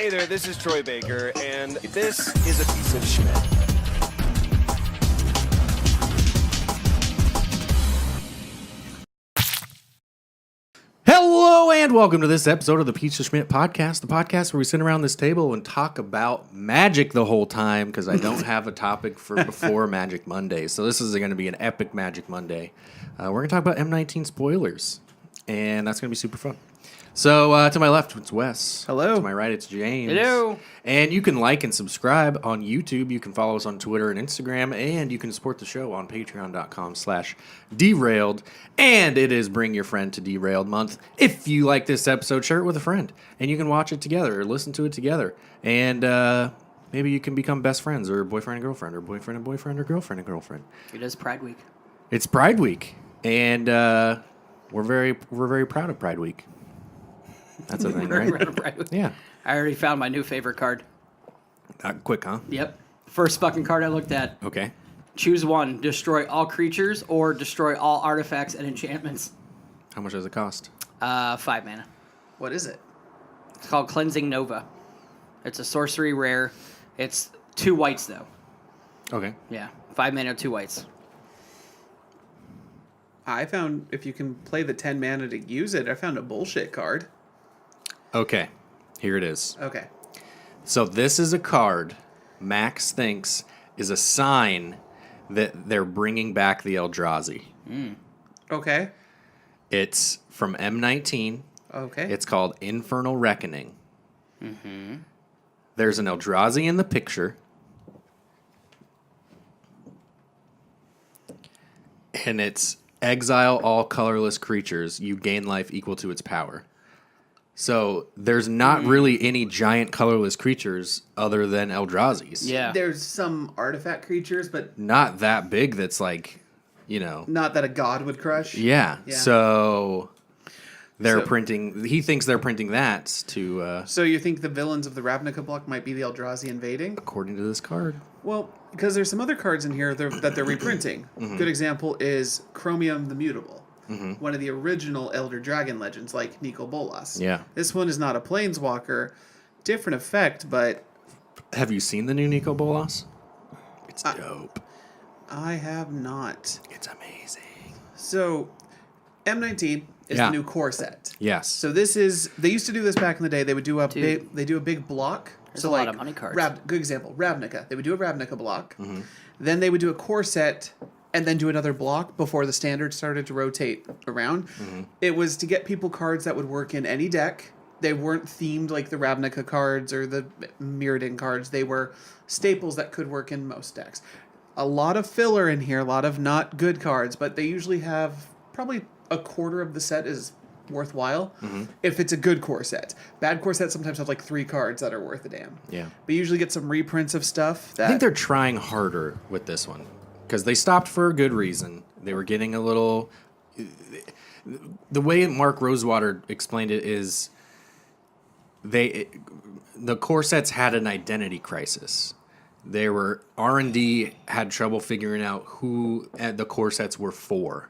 Hey there, this is Troy Baker, and this is a piece of Schmidt. Hello and welcome to this episode of the Piece of Schmidt podcast, the podcast where we sit around this table and talk about magic the whole time because I don't have a topic for before Magic Monday. So this is going to be an epic Magic Monday. We're going to talk about M19 spoilers, and that's going to be super fun. So to my left, it's Wes. Hello. To my right, it's James. Hello. And you can like and subscribe on YouTube. You can follow us on Twitter and Instagram. And you can support the show on patreon.com/derailed. And it is Bring Your Friend to Derailed Month. If you like this episode, share it with a friend. And you can watch it together or listen to it together. And maybe you can become best friends or boyfriend and girlfriend or boyfriend and boyfriend or girlfriend and girlfriend. It is Pride Week. It's Pride Week. And we're very proud of Pride Week. That's a thing, right? Yeah. I already found my new favorite card. Quick, huh? Yep. First fucking card I looked at. Okay. Choose one. Destroy all creatures or destroy all artifacts and enchantments. How much does it cost? 5 mana. What is it? It's called Cleansing Nova. It's a sorcery rare. It's 2 whites, though. Okay. Yeah. 5 mana, 2 whites. I found if you can play the 10 mana to use it, I found a bullshit card. Okay. Here it is. Okay. So this is a card Max thinks is a sign that they're bringing back the Eldrazi. Okay. It's from M19. Okay. It's called Infernal Reckoning. Mm-hmm. There's an Eldrazi in the picture. And it's exile all colorless creatures. You gain life equal to its power. So there's not really any giant colorless creatures other than Eldrazi's. Yeah. There's some artifact creatures, but Not that big that's like, you know. not that a god would crush. Yeah. Yeah. So they're So- printing. He thinks they're printing that to, So you think the villains of the Ravnica block might be the Eldrazi invading? according to this card. Well, because there's some other cards in here that they're reprinting. Good example is Chromium the Mutable. One of the original Elder Dragon legends, like Nicol Bolas. Yeah. This one is not a planeswalker. Different effect, but Have you seen the new Nicol Bolas? It's dope. I have not. It's amazing. So, M19 is Yeah. the new core set. Yes. So this is they used to do this back in the day. They would do a big block. There's so a lot like of money cards. Good example, Ravnica. They would do a Ravnica block. Then they would do a core set and then do another block before the standard started to rotate around. It was to get people cards that would work in any deck. They weren't themed like the Ravnica cards or the Mirrodin cards. They were staples that could work in most decks. A lot of filler in here, a lot of not good cards, but they usually have probably a quarter of the set is worthwhile if it's a good core set. Bad core sets sometimes have like 3 cards that are worth a damn. Yeah. But you usually get some reprints of stuff that I think they're trying harder with this one because they stopped for a good reason. They were getting a little. The way Mark Rosewater explained it is the core sets had an identity crisis. They were R&D had trouble figuring out who the core sets were for,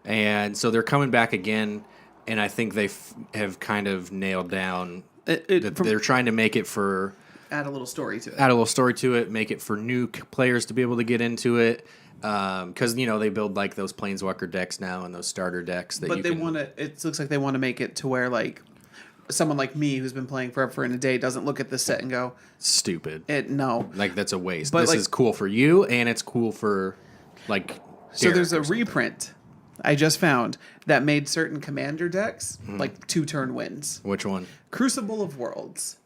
and so they're coming back again. And I think they have kind of nailed down that they're trying to make it for. add a little story to it. Add a little story to it, make it for new players to be able to get into it. Because, you know, they build like those Planeswalker decks now and those starter decks. But they want to, it looks like they want to make it to where like someone like me who's been playing forever and a day doesn't look at the set and go, stupid. No. Like, that's a waste. But this like, is cool for you, and it's cool for, like, so there's a Derek or something. reprint I just found that made certain commander decks like 2-turn wins. Which one? Crucible of Worlds.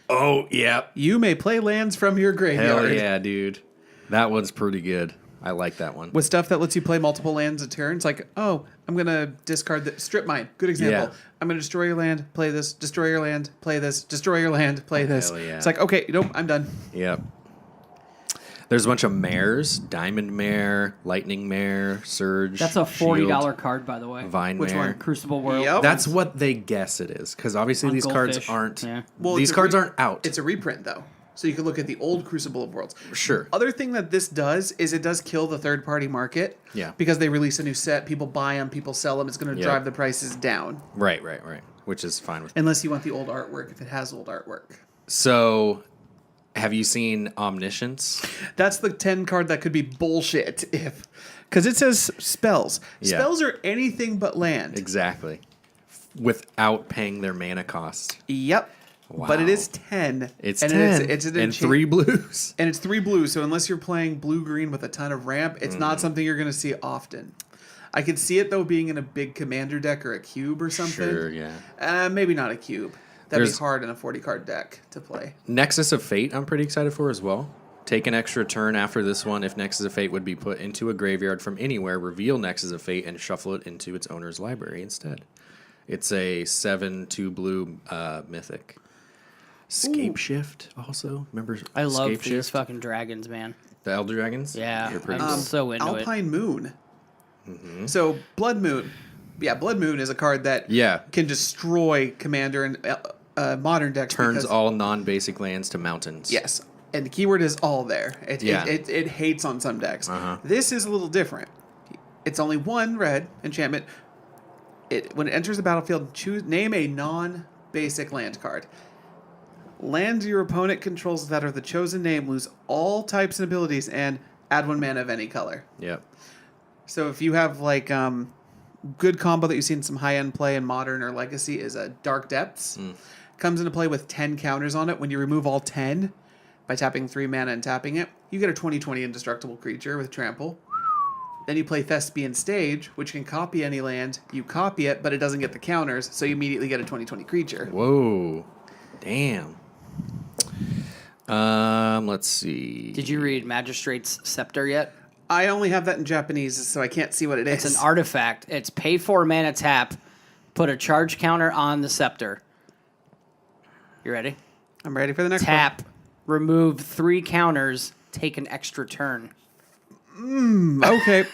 Oh, yeah. You may play lands from your graveyard. Hell yeah, dude. That one's pretty good. I like that one. With stuff that lets you play multiple lands a turn. It's like, oh, I'm going to discard the strip mine. Good example. Yeah. I'm going to destroy your land, play this, destroy your land, play this, destroy your land, play this. Hell yeah. It's like, okay, nope, I'm done. Yep. There's a bunch of mares. Diamond Mare, Lightning Mare, Surge. That's a $40 Shield, card, by the way. Vine Which Mare. one? Crucible World. Yep. That's what they guess it is, because obviously On these cards Goldfish. aren't. Yeah. Well, these it's a cards aren't out. It's a reprint, though. So you can look at the old Crucible of Worlds. Sure. Other thing that this does is it does kill the third-party market. Yeah. Because they release a new set, people buy them, people sell them. It's going to Yep. drive the prices down. Right. Which is fine with me. Unless you want the old artwork, if it has old artwork. So, have you seen Omniscience? That's the 10 card that could be bullshit because it says spells. Yeah. Spells are anything but land. Exactly. Without paying their mana cost. Yep. Wow. But it is 10. It's and 10. It's an and 3 blues. And it's 3 blues, so unless you're playing blue-green with a ton of ramp, it's not something you're going to see often. I could see it, though, being in a big commander deck or a cube or something. Sure, yeah. Maybe not a cube. That'd be hard in a 40-card deck to play. Nexus of Fate, I'm pretty excited for as well. Take an extra turn after this one. If Nexus of Fate would be put into a graveyard from anywhere, reveal Nexus of Fate and shuffle it into its owner's library instead. It's a 7/2 blue mythic. Scape Shift also. Remember I love Scape these Shift? fucking dragons, man. The Elder Dragons? Yeah, They're pretty I'm cool. so into it. Alpine Moon. So Blood Moon. Yeah, Blood Moon is a card that can destroy commander and modern decks. Turns all non-basic lands to mountains. Yes. And the keyword is all there. It hates on some decks. This is a little different. It's only 1 red enchantment. When it enters the battlefield, name a non-basic land card. Lands your opponent controls that are the chosen name lose all types and abilities and add 1 mana of any color. Yep. So if you have like good combo that you've seen some high-end play in Modern or Legacy is a Dark Depths. Comes into play with 10 counters on it. When you remove all 10 by tapping 3 mana and tapping it, you get a 20/20 indestructible creature with Trample. Then you play Thespian Stage, which can copy any land. You copy it, but it doesn't get the counters, so you immediately get a 20/20 creature. Whoa. Damn. Let's see. Did you read Magistrate's Scepter yet? I only have that in Japanese, so I can't see what it is. It's an artifact. It's pay 4 mana tap, put a charge counter on the scepter. You ready? I'm ready for the next Tap, remove 3 counters, take an extra turn. Okay.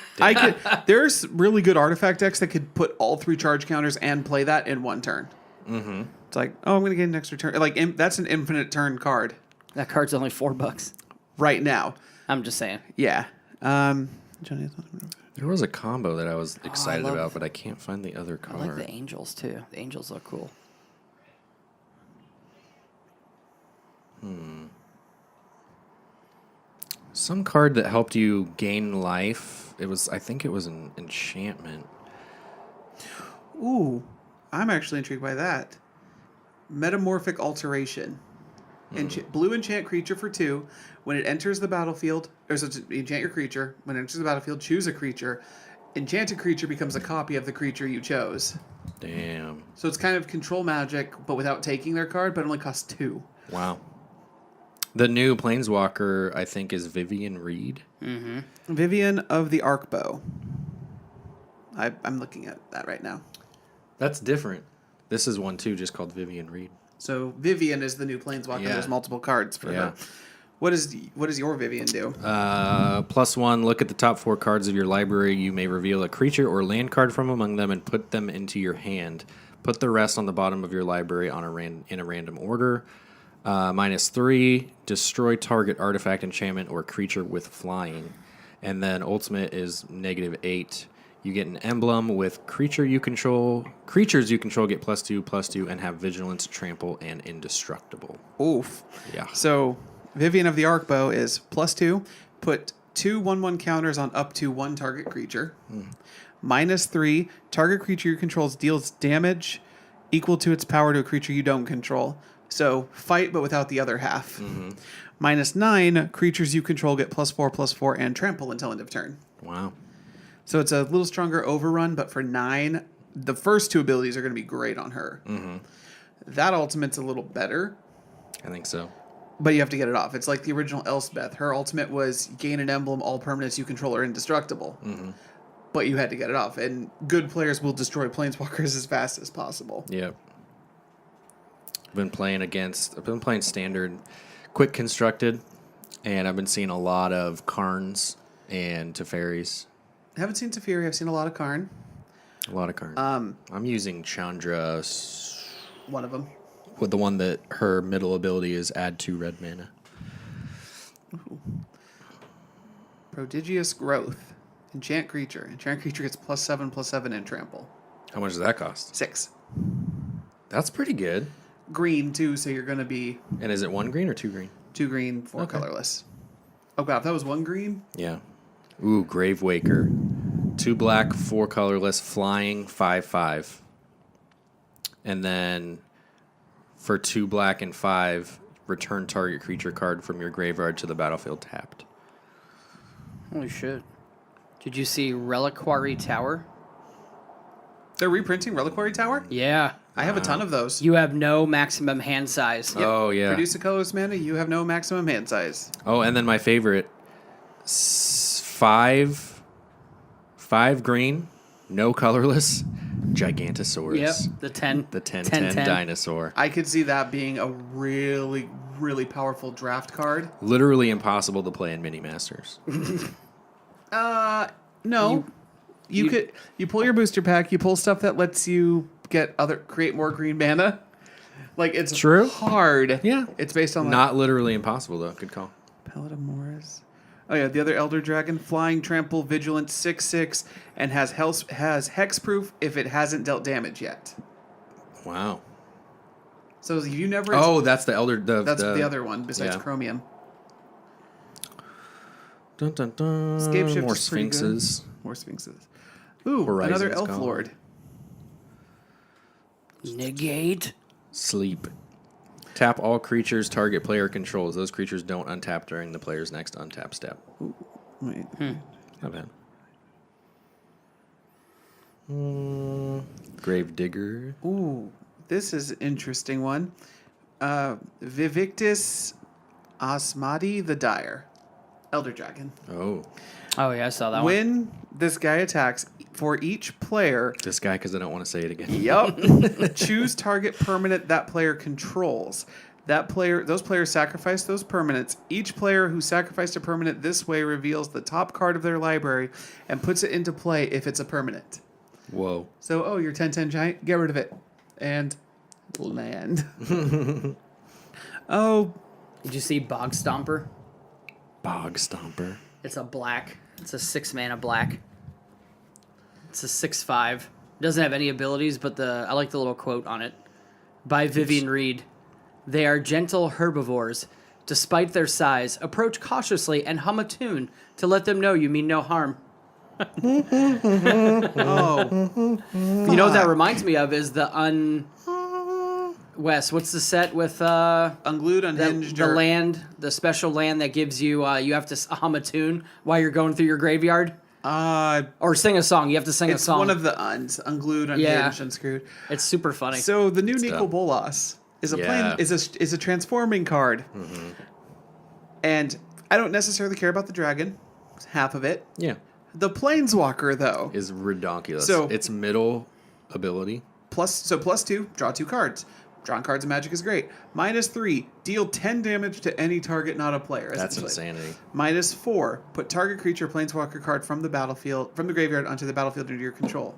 There's really good artifact decks that could put all 3 charge counters and play that in 1 turn. Mm-hmm. It's like, oh, I'm going to get an extra turn. That's an infinite turn card That card's only $4 right now. I'm just saying. Yeah. There was a combo that I was excited love- about, but I can't find the other I card. like the angels too. The angels look cool. Some card that helped you gain life. I think it was an enchantment. Ooh, I'm actually intrigued by that. Metamorphic Alteration. Blue enchant creature for 2. When it enters the battlefield, enchant your creature. When it enters the battlefield, choose a creature. Enchanted creature becomes a copy of the creature you chose. Damn. So it's kind of control magic, but without taking their card, but it only costs 2. Wow. The new Planeswalker, I think, is Vivian Reed. Mm-hmm. Vivian of the Arkbow. I'm looking at that right now. That's different. This is one, too, just called Vivian Reed. So Vivian is the new Planeswalker. Yeah. There's multiple cards for her. What does your Vivian do? +1, look at the top 4 cards of your library. You may reveal a creature or land card from among them and put them into your hand. Put the rest on the bottom of your library in a random order. -3, destroy target artifact, enchantment, or creature with flying. And then ultimate is -8. You get an emblem with creatures you control get +2/+2 and have vigilance, trample, and indestructible. Oof. Yeah. So Vivian of the Arkbow is +2. Put 2 1/1 counters on up to 1 target creature. -3, target creature you control deals damage equal to its power to a creature you don't control. So fight, but without the other half. -9, creatures you control get +4/+4 and trample until end of turn. Wow. So it's a little stronger overrun, but for 9, the first 2 abilities are going to be great on her. That ultimate's a little better, I think so. but you have to get it off. It's like the original Elspeth. Her ultimate was gain an emblem, all permanents you control are indestructible. But you had to get it off. And good players will destroy Planeswalkers as fast as possible. Yep. I've been playing standard, quick constructed, and I've been seeing a lot of Karns and Teferis. I haven't seen Teferi. I've seen a lot of Karn. A lot of Karn. I'm using Chandra, One of them. with the one that her middle ability is add 2 red mana. Prodigious Growth. Enchant creature. Enchant creature gets +7/+7 and trample. How much does that cost? 6. That's pretty good. green too, so you're going to be And is it 1 green or 2 green? 2 green, 4 colorless. Oh god, if that was 1 green. Yeah. Ooh, Gravewaker. 2 black, 4 colorless, flying, 5/5. And then for 2 black and 5, return target creature card from your graveyard to the battlefield tapped. Holy shit. Did you see Reliquary Tower? They're reprinting Reliquary Tower. Yeah. I have a ton of those. You have no maximum hand size. Yep. Oh, yeah. Produce a colorless mana. You have no maximum hand size. Oh, and then my favorite, 5 green, no colorless, Gigantosaurus. Yep. The 10. The 10/10 dinosaur. I could see that being a really, really powerful draft card. Literally impossible to play in Mini Masters. No. You pull your booster pack, you pull stuff that lets you create more green mana. Like it's True. hard. Yeah. It's based on Not literally impossible, though. Good call. Palette of Morris. Oh yeah, the other Elder Dragon, flying, trample, vigilant, 6/6, and has hexproof if it hasn't dealt damage yet. Wow. So if you never Oh, that's the Elder... that's the other one besides yeah. Chromium. Dun, dun, dun. Scapeshift More is pretty good. Sphinxes. More Sphinxes. Ooh, Horizons another Elf Gone. Lord. Negate. Sleep. Tap all creatures target player controls. Those creatures don't untap during the player's next untap step. Wait. Not bad. Grave Digger. Ooh, this is an interesting one. Vivictus Asmadi the Dire. Elder Dragon. Oh. Oh, yeah, I saw that one. When this guy attacks, for each player, This guy, because I don't want to say it again. yup, choose target permanent that player controls. Those players sacrifice those permanents. Each player who sacrificed a permanent this way reveals the top card of their library and puts it into play if it's a permanent. Whoa. So, your 10/10 giant, get rid of it. And land. Oh, Did you see Bog Stomper? Bog Stomper. It's a black. It's a 6 mana black. It's a 6/5. It doesn't have any abilities, but I like the little quote on it. By Vivian Reed. They are gentle herbivores. Despite their size, approach cautiously and hum a tune to let them know you mean no harm. oh. You know what that reminds me of is the Wes, what's the set with Unglued, Unhinged, the land, the special land that gives you you have to hum a tune while you're going through your graveyard? Or sing a song. You have to sing a It's song. one of the uns. Unglued, Unhinged, Yeah. Unscrewed. It's super funny. So the new Nico tough. Bolas is a Yeah. is a transforming card. And I don't necessarily care about the dragon. It's half of it. Yeah. The Planeswalker, though, Is redonkulous. So- It's middle ability. +2, draw 2 cards. Drawing cards in Magic is great. -3, deal 10 damage to any target not a player. That's essentially. insanity. -4, put target creature Planeswalker card from the graveyard onto the battlefield under your control.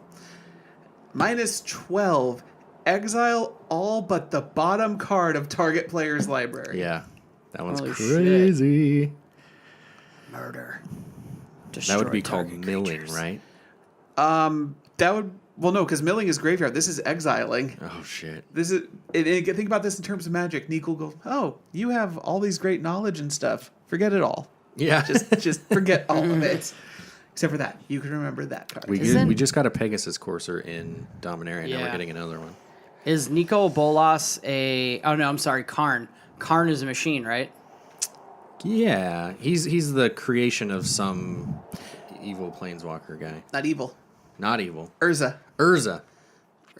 -12, exile all but the bottom card of target player's library. Yeah. That one's Holy crazy. Murder. That would be called target milling, creatures. right? No, because milling is graveyard. This is exiling. Oh, shit. This is think about this in terms of Magic. Nico will go, oh, you have all these great knowledge and stuff. Forget it all. Yeah. Just forget all of it. Except for that. You can remember that card. we just got a Pegasus Courser in Dominaria. Now Yeah. we're getting another one. Is Nico Bolas Karn. Karn is a machine, right? Yeah. He's the creation of some evil planeswalker guy. Not evil. Not evil. Urza. Urza.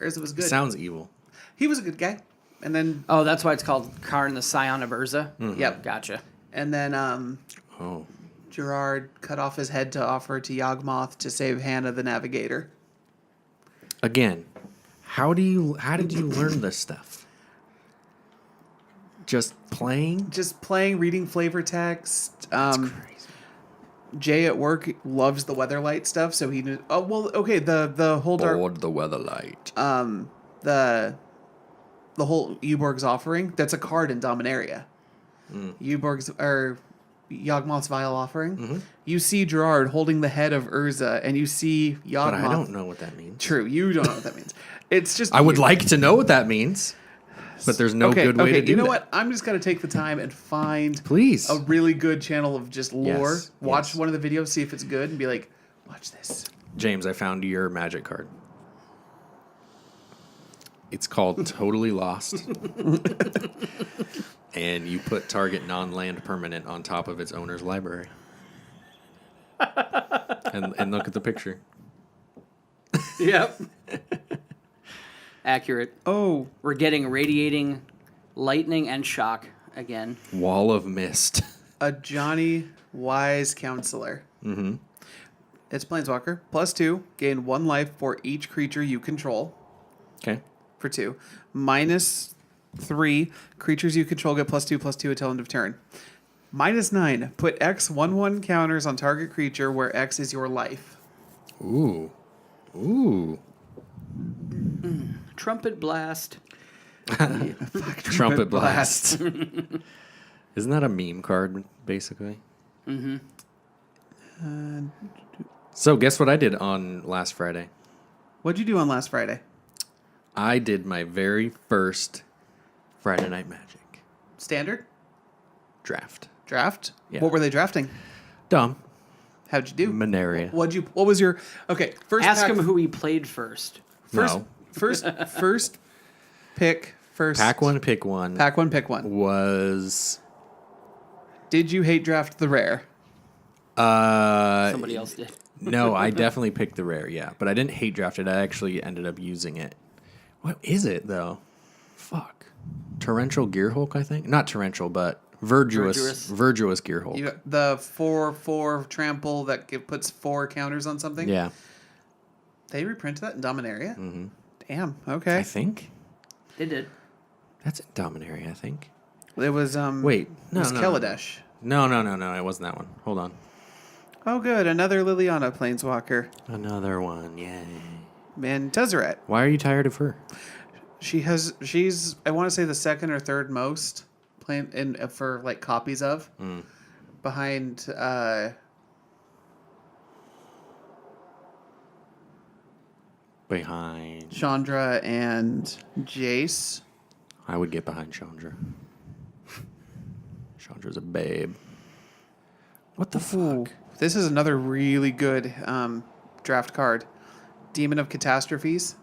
Urza was good. Sounds evil. He was a good guy. And then, Oh, that's why it's called Karn, the Scion of Urza? yep. Gotcha. And then Oh. Gerard cut off his head to offer to Yawgmoth to save Hannah the Navigator. Again, how did you learn this stuff? Just playing? Just playing, reading flavor text. That's crazy. Jay at work loves the Weatherlight stuff, so he knew. Oh well, okay. The whole dark, Board the Weatherlight. the whole Uborg's offering. That's a card in Dominaria. Uborg's or Yawgmoth's Vile offering. You see Gerard holding the head of Urza, and you see Yawgmoth. But I don't know what that means. True, you don't know what that means. It's just I would like to know what that means. But there's no good way to do you know that. what? I'm just gonna take the time and find Please. a really good channel of just lore. Yes, Watch yes. one of the videos, see if it's good, and be like, watch this. James, I found your magic card. It's called Totally Lost. And you put target non-land permanent on top of its owner's library. and look at the picture. Yep. Accurate. Oh, We're getting radiating lightning and shock again. Wall of Mist. a Johnny Wise counselor. Mm-hmm. It's Planeswalker. +2. Gain 1 life for each creature you control. Okay. For 2. -3. Creatures you control get +2/+2 until end of turn. -9. Put X 1/1 counters on target creature where X is your life. Ooh. Ooh. Trumpet blast. Trumpet Blast. Isn't that a meme card, basically? Mm-hmm. So guess what I did on last Friday? What'd you do on last Friday? I did my very first Friday Night Magic Standard? draft. Draft? Yeah. What were they drafting? Dumb. How'd you do? Manaria. What was your... Okay, first Ask pack, him who he played first. No. First pick, first... Pack one, pick one. Pack one, pick one. Was... Did you hate draft the rare? Somebody else did. No, I definitely picked the rare, yeah. But I didn't hate draft it. I actually ended up using it. What is it, though? Fuck. Torrential Gearhulk, I think? Not Torrential, but Verdurous Gearhulk. You, the 4/4 trample that puts 4 counters on something? Yeah, They reprinted that in Dominaria? Mm-hmm. Damn, okay. I think. They did. That's in Dominaria, I think. It was, Wait, it was Kaladesh. No, it wasn't that one. Hold on. Oh, good. Another Liliana Planeswalker. Another one, yay. And Tezzeret. Why are you tired of her? She's I want to say the second or third most for like copies of behind Behind. Chandra and Jace. I would get behind Chandra. Chandra's a babe. What the fuck? This is another really good draft card. Demon of Catastrophes.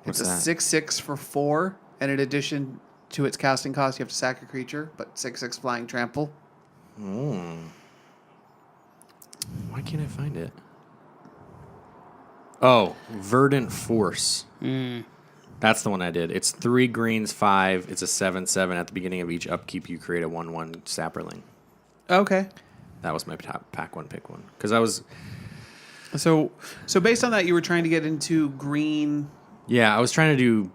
What's It's a that? 6/6 for 4, and in addition to its casting cost, you have to sack a creature, but 6/6 flying trample. Why can't I find it? Oh, Verdant Force. That's the one I did. It's 3 greens, 5. It's a 7/7. At the beginning of each upkeep, you create a 1/1 Sapperling. Okay. That was my top pack one, pick one. Because I was... So based on that, you were trying to get into green. Yeah, I was trying to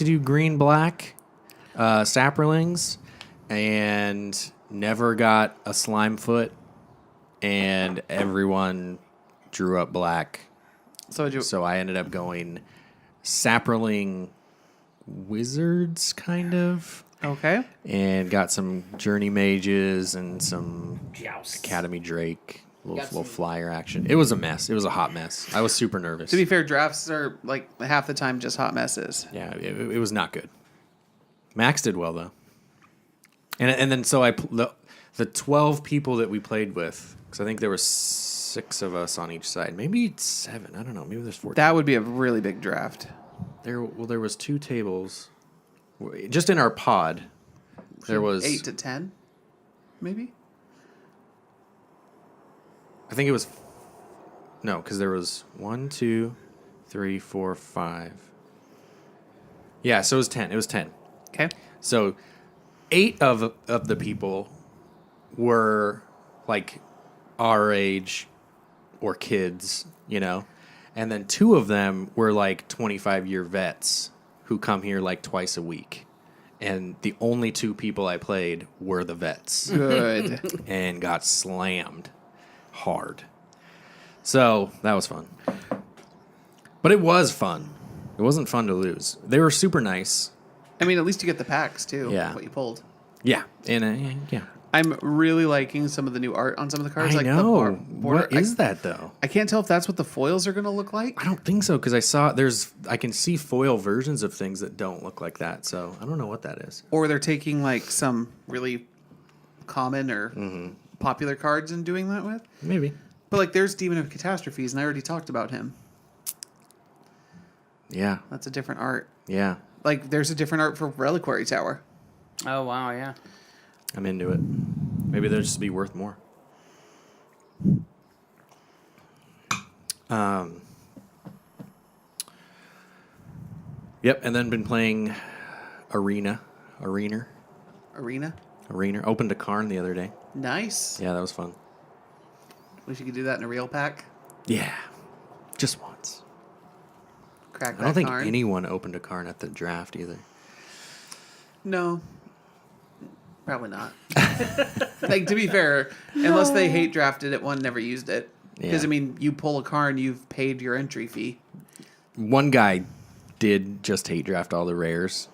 do green-black Sapperlings and never got a Slimefoot, and everyone drew up black. So I ended up going Sapperling Wizards, kind of. Okay. And got some Journey Mages and some Joust. Academy Drake, Got little some- flyer action. It was a mess. It was a hot mess. I was super nervous. To be fair, drafts are like half the time just hot messes. Yeah, it was not good. Max did well though, and then so the 12 people that we played with, because I think there were 6 of us on each side, maybe 7. I don't know. Maybe there's 14. That would be a really big draft. There was 2 tables, just in our pod. There was 8 to 10, maybe. I think it was no, because there was 1, 2, 3, 4, 5. Yeah, so it was 10. It was 10. Okay. So 8 of the people were like our age or kids, and then 2 of them were like 25-year vets who come here like twice a week. And the only 2 people I played were the vets Good. and got slammed hard. So that was fun. But it was fun. It wasn't fun to lose. They were super nice. I mean, at least you get the packs too. Yeah. What you pulled. Yeah. And yeah. I'm really liking some of the new art on some of the cards. I like know. The border. What is that though? I can't tell if that's what the foils are going to look like. I don't think so because I can see foil versions of things that don't look like that. So I don't know what that is. Or they're taking like some really common or popular cards and doing that with. Maybe. But like there's Demon of Catastrophes, and I already talked about him. Yeah. That's a different art. Yeah. Like there's a different art for Reliquary Tower. Oh, wow, yeah. I'm into it. Maybe they'll just be worth more. Yep, and then been playing Arena. Opened a Karn the other day. Nice. Yeah, that was fun. Wish you could do that in a real pack. Yeah, just once. Crack that I don't think Karn. anyone opened a Karn at the draft either. No. Probably not. Like, to be fair, unless they hate drafted it, one never used it. Because, Yeah. I mean, you pull a Karn, you've paid your entry fee. One guy did just hate draft all the rares,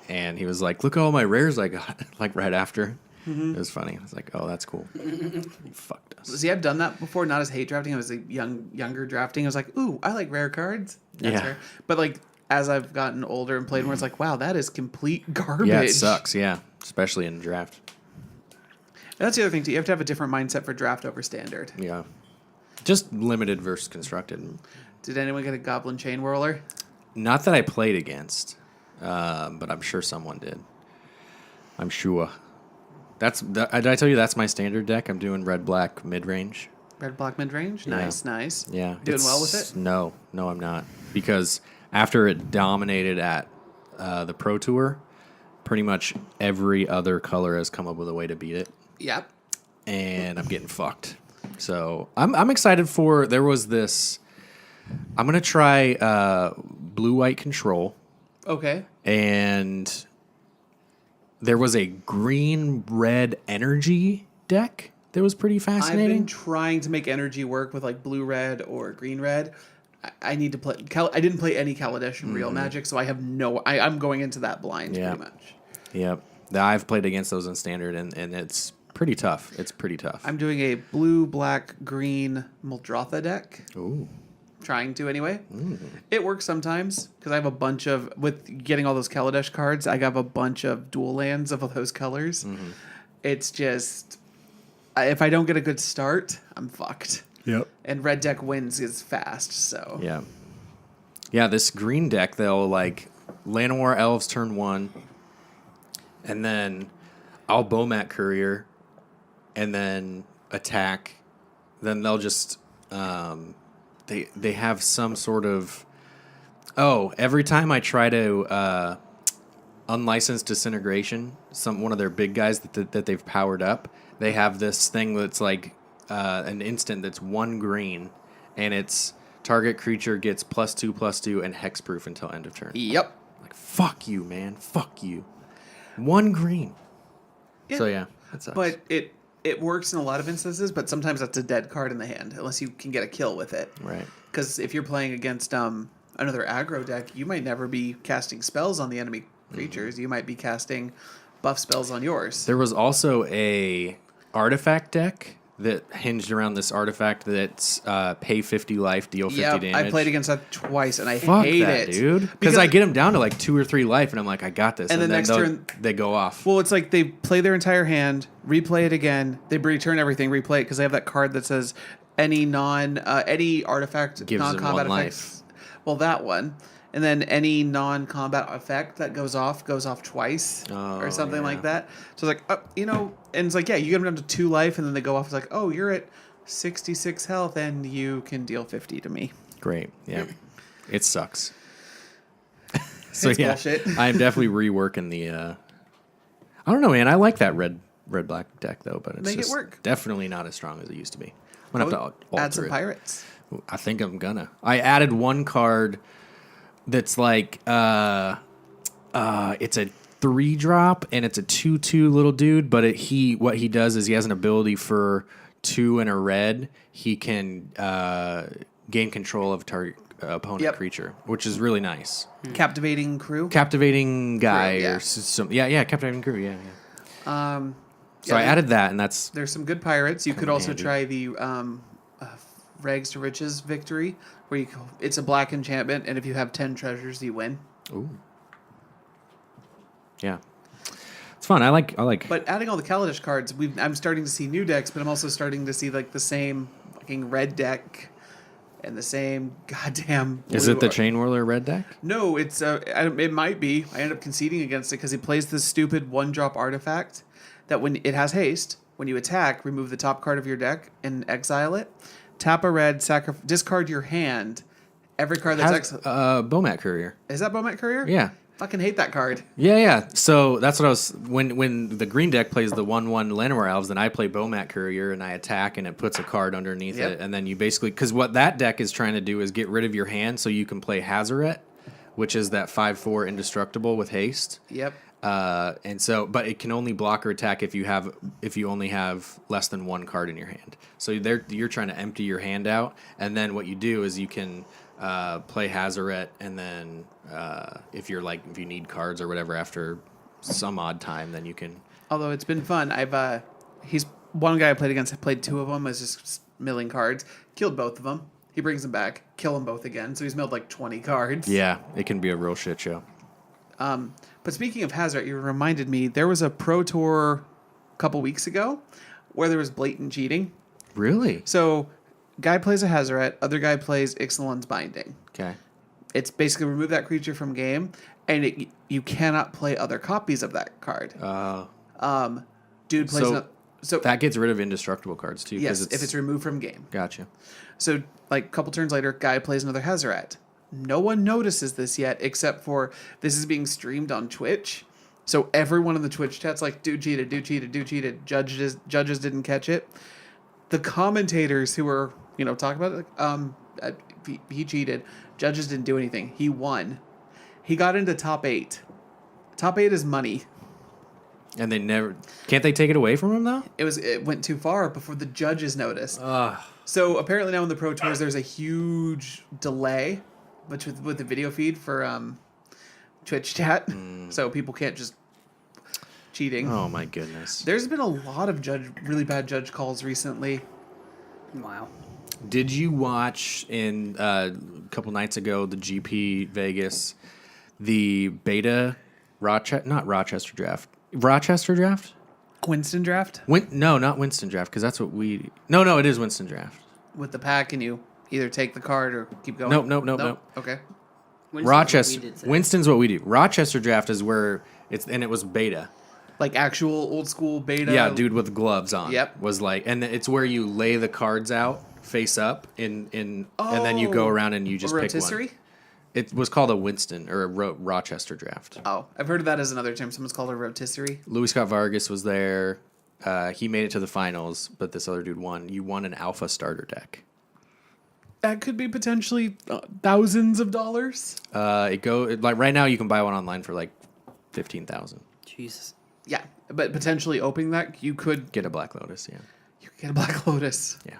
and he was like, "Look at all my rares I got!" Like right after. It was funny. I was like, "Oh, that's cool." He fucked us. See, I've done that before, not as hate drafting. I was like younger drafting. I was like, ooh, I like rare cards. That's Yeah. rare. But, like, as I've gotten older and played more, it's like, wow, that is complete garbage. Yeah, it sucks. Yeah, especially in draft. And that's the other thing, too. You have to have a different mindset for draft over standard. Yeah, just limited versus constructed. Did anyone get a Goblin Chain Whirler? Not that I played against, but I'm sure someone did. I'm sure. Did I tell you that's my standard deck? I'm doing red black mid range. Red Black Mid-Range? Yeah. Nice. Yeah, Doing well with it? No, I'm not, because after it dominated at the Pro Tour, pretty much every other color has come up with a way to beat it, Yep. and I'm getting fucked. So I'm excited for. There was this. I'm gonna try blue white control, Okay. and there was a green red energy deck that was pretty I've fascinating. been trying to make energy work with like blue-red or green-red. I need to play. I didn't play any Kaladesh in Real Magic, so I have no. I'm going into that blind Yeah. pretty much. Yep. I've played against those in standard, and it's pretty tough. It's pretty tough. I'm doing a blue, black, green Muldrotha deck. Ooh. Trying to anyway. It works sometimes because I have a bunch of with getting all those Kaladesh cards. I have a bunch of dual lands of those colors. It's just if I don't get a good start, I'm fucked. Yep. And red deck wins is fast, so Yeah. Yeah, this green deck, they'll like Llanowar Elves turn 1, and then I'll Bomat Courier, and then attack. Then they'll just they have some sort of every time I try to unlicensed disintegration, one of their big guys that they've powered up, they have this thing that's like an instant that's 1 green, and it's target creature gets +2/+2 and hexproof until end of turn. Yep. Like, fuck you, man. Fuck you. 1 green. So yeah, that sucks. But it works in a lot of instances, but sometimes that's a dead card in the hand unless you can get a kill with it. Right. Because if you're playing against another aggro deck, you might never be casting spells on the enemy creatures. You might be casting buff spells on yours. There was also a artifact deck that hinged around this artifact that's pay 50 life, deal 50 damage. I played against that twice, and I Fuck hate that, it. dude. Because I get them down to like 2 or 3 life, and I'm like, I got this. And the then next turn- they go off. Well, it's like they play their entire hand, replay it again, they return everything, replay it, because they have that card that says any artifact, Gives them non-combat 1 effects. Well, that one. And then any non-combat effect that goes off twice or something like that. So it's like, and it's like, yeah, you get them down to 2 life, and then they go off. It's like, oh, you're at 66 health, and you can deal 50 to me. Great. Yeah. It sucks. So It's yeah, bullshit. I'm definitely reworking the. I don't know, man. I like that red black deck though, but it's Make it just work. definit's not as strong as it used to be. I'm gonna have to alter Add some it. pirates. I think I'm gonna. I added 1 card that's like it's a 3-drop and it's a 2/2 little dude, but what he does is he has an ability for 2 and a red. He can gain control of target opponent creature, which is really nice. Captivating crew. Captivating guy Crew, yeah. or some captivating crew, yeah. So I added that, and that's There's some good pirates. You could also handy. try the Rags to Riches victory, where it's a black enchantment, and if you have 10 treasures, you win. ooh, yeah, it's fun. I like. But adding all the Kaladesh cards, I'm starting to see new decks, but I'm also starting to see like the same fucking red deck and the same goddamn. Is blue it the Chain Whirler red deck? No, it's it might be. I end up conceding against it because he plays this stupid 1-drop artifact that when it has haste, when you attack, remove the top card of your deck and exile it. Tap a red, discard your hand. Every card that's Bomat Courier. Is that Bomat Courier? Yeah. Fucking hate that card. Yeah. So that's what I was when the green deck plays the 1/1 Llanowar Elves, then I play Bomat Courier and I attack and it puts a card underneath it, and then you basically because what that deck is trying to do is get rid of your hand so you can play Hazaret, which is that 5/4 indestructible with haste. Yep. And so, but it can only block or attack if you only have less than one card in your hand. So you're trying to empty your hand out, and then what you do is you can play Hazaret, and then if you need cards or whatever after some odd time, then you can. Although it's been fun, he's one guy I played against. I played 2 of them as just milling cards, killed both of them. He brings them back, kill them both again. So he's milled like 20 cards. Yeah, it can be a real shit show. But speaking of Hazaret, you reminded me there was a Pro Tour a couple weeks ago where there was blatant cheating. Really? So, guy plays a Hazaret, other guy plays Ixalan's Binding. Okay. It's basically remove that creature from game, and you cannot play other copies of that card. Dude plays so that gets rid of indestructible cards too. yes, if it's removed from game. Gotcha. So, like a couple turns later, guy plays another Hazaret. No one notices this yet, except for this is being streamed on Twitch. So everyone in the Twitch chat's like, dude cheated, dude cheated, dude cheated. Judges didn't catch it. The commentators who were, talking about it, he cheated. Judges didn't do anything. He won. He got into top 8. Top 8 is money. And can't they take it away from him though? It went too far before the judges noticed. So apparently now in the Pro Tours, there's a huge delay with the video feed for Twitch chat, so people can't just cheating. Oh my goodness! There's been a lot of really bad judge calls recently. Wow. Did you watch a couple nights ago the GP Vegas, the beta not Rochester draft, Winston draft No, not Winston draft because that's what we. No, it is Winston draft. with the pack, and you either take the card or keep going. Nope. Okay. Winston's what we do. Rochester draft is where it was beta. Like actual old school beta. Yeah, dude with gloves on. Yep. Was like, and it's where you lay the cards out face up and then you go around and you just pick rotisserie? one. It was called a Winston or a Rochester draft. Oh, I've heard of that as another term. Someone's called a rotisserie. Louis Scott Vargas was there. He made it to the finals, but this other dude won. You won an alpha starter deck. That could be potentially thousands of dollars. Right now you can buy one online for like $15,000. Jesus. Yeah, but potentially opening that, you could Get a Black Lotus, yeah. you could get a Black Lotus. Yeah.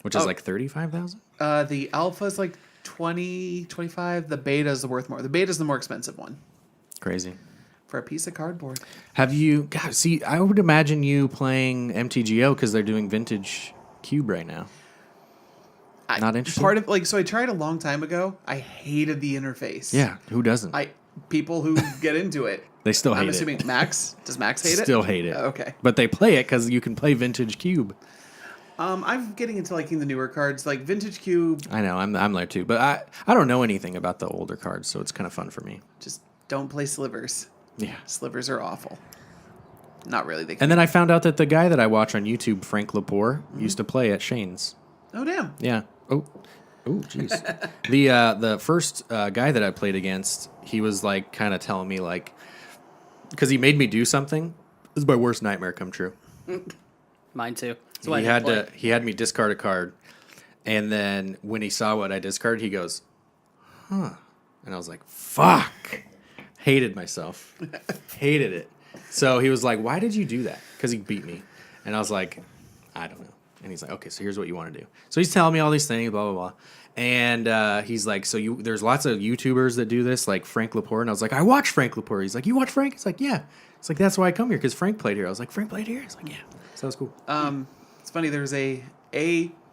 Which is like 35,000? The alpha is like 20, 25. The beta is worth more. The beta is the more expensive one Crazy. for a piece of cardboard. Have you... God, see, I would imagine you playing MTGO because they're doing Vintage Cube right now. Not interested? So I tried a long time ago. I hated the interface. Yeah, who doesn't? People who get into it. They still hate it. I'm assuming Max. Does Max hate it? Still hate it. Okay. But they play it because you can play Vintage Cube. I'm getting into liking the newer cards, like Vintage Cube. I know, I'm there too. But I don't know anything about the older cards, so it's kind of fun for me. Just don't play slivers. Yeah. Slivers are awful. Not really. And then I found out that the guy that I watch on YouTube, Frank Lepore, used to play at Shane's. Oh, damn. Yeah. Oh, jeez. The first guy that I played against, he was like kind of telling me like, because he made me do something. This is my worst nightmare come true. Mine too. He had me discard a card, and then when he saw what I discarded, he goes, "Huh," and I was like, "Fuck." Hated myself. Hated it. So he was like, "Why did you do that?" Because he beat me, and I was like, "I don't know." And he's like, okay, so here's what you want to do. So he's telling me all these things, blah, blah, blah. And he's like, there's lots of YouTubers that do this, like Frank Laporte. And I was like, I watch Frank Laporte. He's like, you watch Frank? It's like, yeah. It's like, that's why I come here, because Frank played here. I was like, Frank played here? It's like, yeah. So that was cool. It's funny, there's a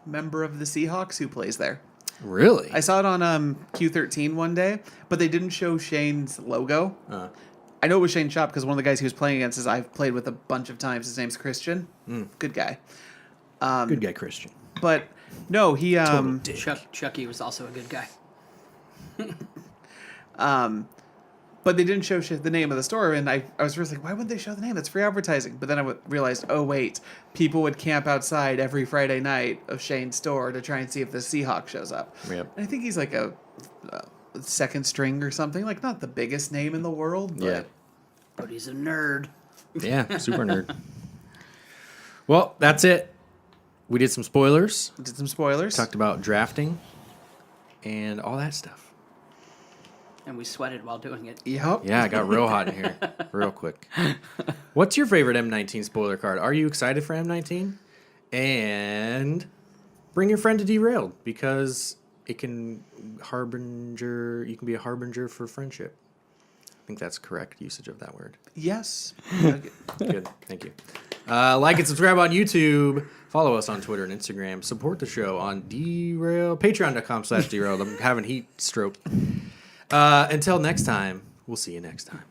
member of the Seahawks who plays there. Really? I saw it on Q13 one day, but they didn't show Shane's logo. I know it was Shane's shop because one of the guys he was playing against is I've played with a bunch of times. His name's Christian. Good guy. Good guy, Christian. But no, he Chucky was also a good guy. but they didn't show the name of the store, and I was first like, why wouldn't they show the name? That's free advertising. But then I realized, oh wait, people would camp outside every Friday night of Shane's store to try and see if the Seahawk shows up. Yep. And I think he's like a second string or something, like not the biggest name in the world, but Yeah. But he's a nerd. Yeah, super nerd. Well, that's it. We did some spoilers. did some spoilers. Talked about drafting and all that stuff. And we sweated while doing it. Yep. Yeah, it got real hot in here real quick. What's your favorite M19 spoiler card? Are you excited for M19? And bring your friend to Derailed, because it can you can be a harbinger for friendship. I think that's correct usage of that word. Yes. Good. Thank you. Like and subscribe on YouTube. Follow us on Twitter and Instagram. Support the show on Derail. Patreon.com/Derailed. I'm having heat stroke. Until next time, we'll see you next time.